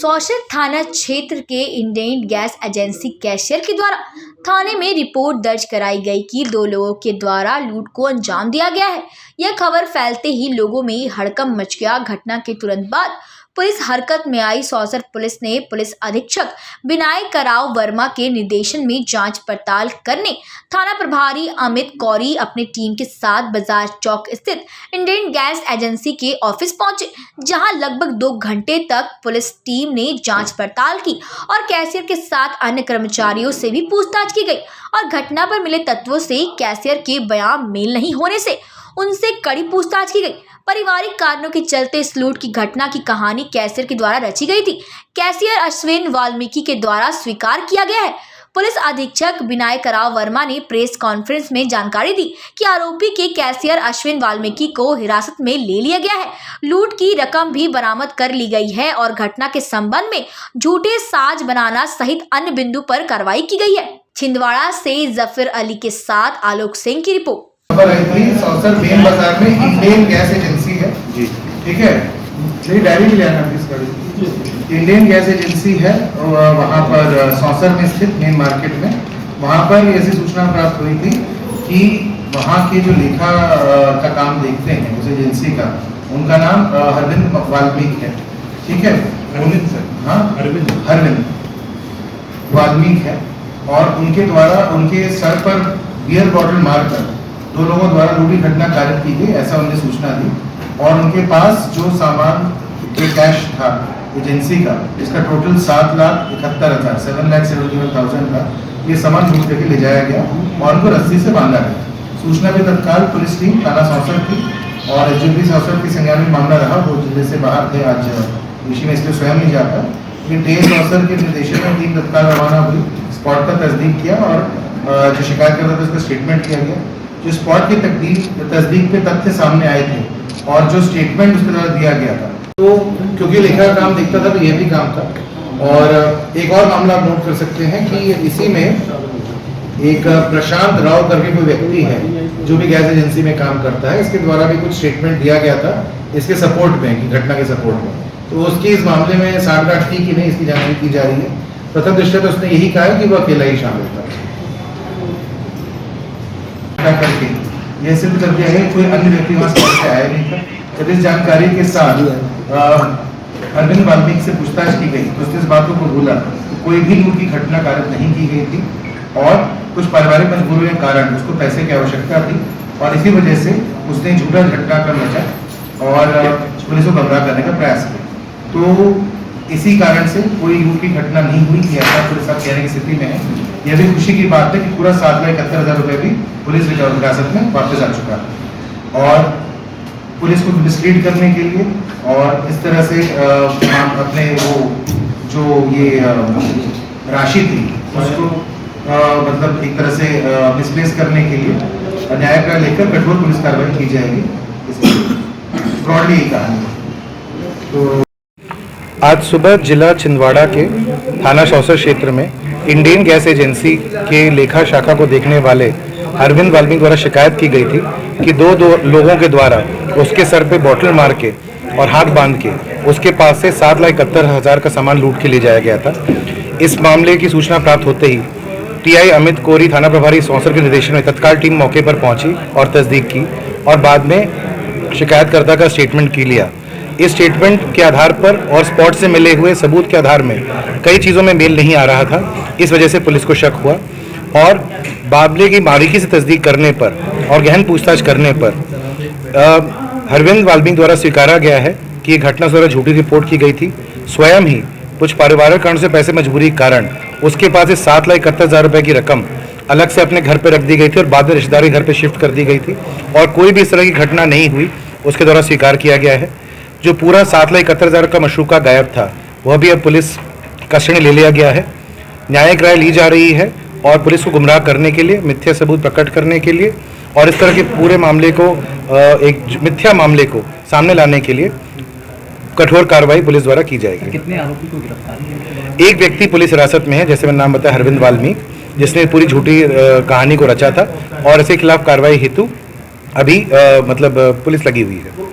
Social थाना क्षेत्र के इंडियन गैस एजेंसी कैशियर के द्वारा थाने में रिपोर्ट दर्ज कराई गई कि 2 लोगों के द्वारा लूट को अंजाम दिया गया है। यह खबर फैलते ही लोगों में हड़कंप मच गया। घटना के तुरंत बाद पुलिस हरकत में आई। सौसर पुलिस ने पुलिस अधीक्षक विनायक राव वर्मा के निर्देशन में जांच पड़ताल करने थाना प्रभारी अमित कौरी अपने टीम के साथ बाजार चौक स्थित इंडियन गैस एजेंसी के ऑफिस पहुंचे, जहां लगभग 2 घंटे तक पुलिस टीम ने जांच पड़ताल की और कैशियर के साथ अन्य कर्मचारियों से भी पूछताछ की गई और घटना पर मिले तत्वों से कैशियर के बयान मेल नहीं होने से उनसे कड़ी पूछताछ की गई। पारिवारिक कारणों के चलते इस लूट की घटना की कहानी कैशियर के द्वारा रची गई थी। कैशियर अश्विन वाल्मीकि के द्वारा स्वीकार किया गया है। पुलिस अधीक्षक विनायक राव वर्मा ने प्रेस कॉन्फ्रेंस में जानकारी दी कि आरोपी के कैशियर अश्विन वाल्मीकि को हिरासत में ले लिया गया है। लूट की रकम भी बरामद कर ली गई है और घटना के संबंध में झूठे साज बनाना सहित अन्य बिंदु पर कार्रवाई की गई है। छिंदवाड़ा से जफर अली के साथ आलोक सिंह की रिपोर्ट। सौसर मेन बाजार में इंडियन गैस एजेंसी है जी, ठीक है। मेरी डायरी भी लेना प्लीज। इंडियन गैस एजेंसी है वहाँ पर सौसर में स्थित मेन मार्केट में। वहाँ पर ऐसी सूचना प्राप्त हुई थी कि वहाँ के जो लेखा का काम देखते हैं उस एजेंसी का, उनका नाम अरविंद वाल्मीकि है, ठीक है। हाँ, अरविंद वाल्मीकि है और उनके द्वारा उनके सर पर बियर बॉटल मारकर 2 लोगों द्वारा लूटी घटना कारित की गई, ऐसा उन्हें सूचना दी। और उनके पास जो सामान के कैश था एजेंसी का, इसका टोटल 7,71,000 7,71,000 का ये सामान लूट करके ले जाया गया और उनको रस्सी से बांधा गया। सूचना पे तत्काल पुलिस टीम थाना सौसर की और एसडीपी सौसर की संज्ञान में मामला रहा। वो जिले से बाहर थे आज विषय में, इसलिए स्वयं नहीं जाता, लेकिन टीएस सौसर के निर्देशन में टीम तत्काल रवाना हुई, स्पॉट पर तस्दीक किया और जो शिकायत करता था उसका स्टेटमेंट किया गया। जो स्पॉट की तस्दीक पे तथ्य सामने आए थे और जो स्टेटमेंट उसके द्वारा दिया गया था, तो क्योंकि लेखा का काम देखता था तो ये भी काम था। और एक और मामला आप नोट कर सकते हैं कि इसी में एक प्रशांत राव करके कोई व्यक्ति है जो भी गैस एजेंसी में काम करता है, इसके द्वारा भी कुछ स्टेटमेंट दिया गया था इसके सपोर्ट में, कि घटना के सपोर्ट में। तो उसकी इस मामले में साठगांठ थी कि नहीं, इसकी जानकारी की जा रही है। प्रथम दृष्टया तो उसने यही कहा है कि वो अकेला ही शामिल था। करके यह सिद्ध कर दिया है कोई अन्य व्यक्ति वहां से आया नहीं था। जब इस जानकारी के साथ अरविंद वाल्मीकि से पूछताछ की गई तो उसने इस बात को भूला तो कोई भी लूट की घटना कारित नहीं की गई थी और कुछ पारिवारिक मजबूरियों के कारण उसको पैसे की आवश्यकता थी और इसी वजह से उसने झूठा घटनाक्रम रचा और पुलिस को गुमराह करने का प्रयास किया। तो इसी कारण से कोई लूट की घटना नहीं हुई थी, ऐसा पुलिस साहब कहने की स्थिति में है। यह भी खुशी की बात है कि पूरा 7,71,000 रुपये भी पुलिस हिरासत में वापस आ चुका है और पुलिस को मिसलीड करने के लिए और इस तरह से अपने वो जो ये राशि थी उसको मतलब एक तरह से मिसप्लेस करने के लिए न्याय का लेकर कठोर पुलिस कार्रवाई की जाएगी। ब्रॉडली ये कहानी। तो आज सुबह जिला छिंदवाड़ा के थाना सौसर क्षेत्र में इंडियन गैस एजेंसी के लेखा शाखा को देखने वाले अरविंद वाल्मीकि द्वारा शिकायत की गई थी कि दो लोगों के द्वारा उसके सर पे बॉटल मार के और हाथ बांध के उसके पास से 7,71,000 का सामान लूट के ले जाया गया था। इस मामले की सूचना प्राप्त होते ही टीआई अमित कौरी थाना प्रभारी सौसर के निर्देशन में तत्काल टीम मौके पर पहुंची और तस्दीक की और बाद में शिकायतकर्ता का स्टेटमेंट की लिया। इस स्टेटमेंट के आधार पर और स्पॉट से मिले हुए सबूत के आधार में कई चीज़ों में मेल नहीं आ रहा था, इस वजह से पुलिस को शक हुआ और मामले की बारीकी से तस्दीक करने पर और गहन पूछताछ करने पर अरविंद वाल्मीकि द्वारा स्वीकारा गया है कि ये घटना द्वारा झूठी रिपोर्ट की गई थी। स्वयं ही कुछ पारिवारिक कारण से पैसे मजबूरी के कारण उसके पास इस 7,71,000 रुपये की रकम अलग से अपने घर पर रख दी गई थी और बाद में रिश्तेदारी घर पर शिफ्ट कर दी गई थी और कोई भी इस तरह की घटना नहीं हुई, उसके द्वारा स्वीकार किया गया है। जो पूरा 7,71,000 का मशरूका गायब था वह भी अब पुलिस कस्टडी ले लिया गया है। न्यायिक राय ली जा रही है और पुलिस को गुमराह करने के लिए, मिथ्या सबूत प्रकट करने के लिए और इस तरह के पूरे मामले को एक मिथ्या मामले को सामने लाने के लिए कठोर कार्रवाई पुलिस द्वारा की जाएगी। कितने आरोपी को गिरफ्तार किया? एक व्यक्ति पुलिस हिरासत में है, जैसे मैंने नाम बताया, अरविंद वाल्मीकि, जिसने पूरी झूठी कहानी को रचा था और इसके खिलाफ कार्रवाई हेतु अभी पुलिस लगी हुई है।